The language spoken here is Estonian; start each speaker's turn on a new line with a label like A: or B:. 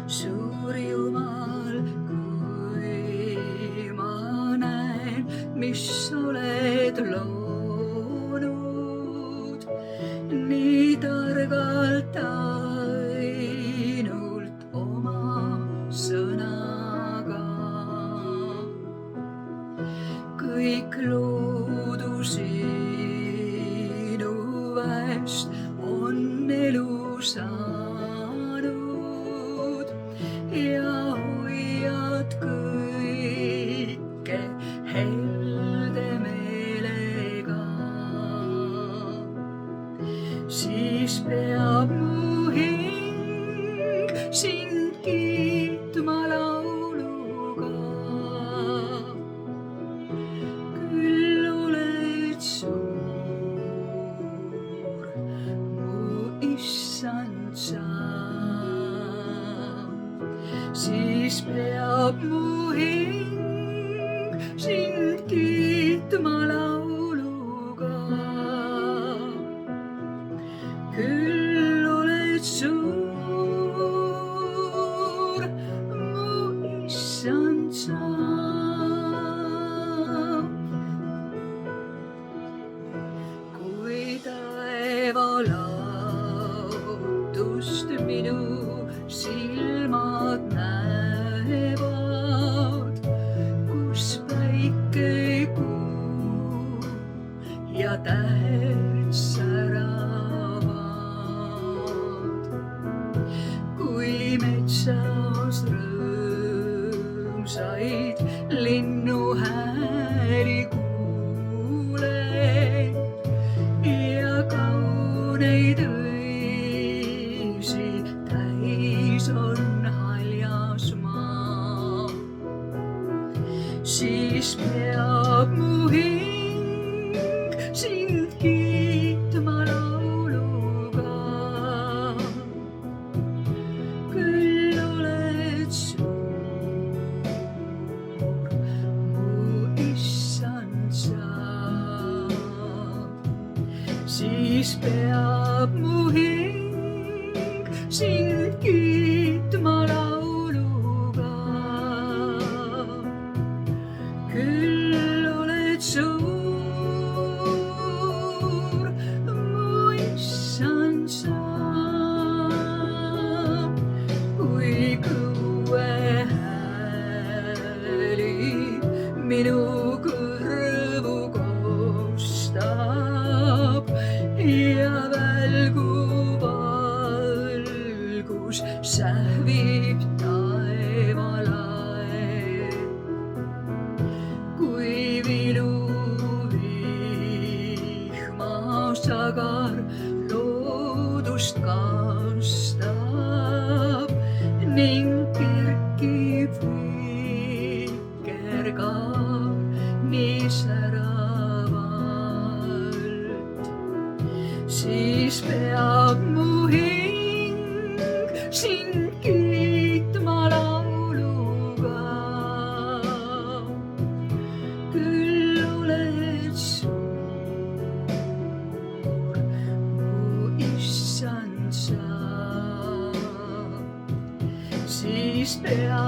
A: suur Jumal, kui ma näen, mis oled loonud nii targalt ainult oma sõnaga. Kõik loodu sinu väest on elu saanud ja hoiad kõike helde meelega. Siis peab mu hing sind kiitma lauluga. Küll oled suur, mu issand sa. Siis peab mu hing sind kiitma lauluga. Küll oled suur, mu issand sa. Kui taevalaotust minu silmad näevad, kus päike, kuu ja tähed säravad. Kui metsas rõõmsaid linnuhääli kuulen ja kauneid õisi täis on haljas maa, siis peab mu hing sind kiitma lauluga. Küll oled suur, mu issand sa. Siis peab mu hing sind kiitma lauluga. Küll oled suur, mu issand sa. Kui kõuehääli minu kõrvu kostab ja välguv valgus sähvib taevalae. Kui viluvihmasagar loodust kastab ning kerkib vikerkaar nii säravalt, siis peab mu hing sind kiitma lauluga. Küll oled suur, mu issand sa. Siis peab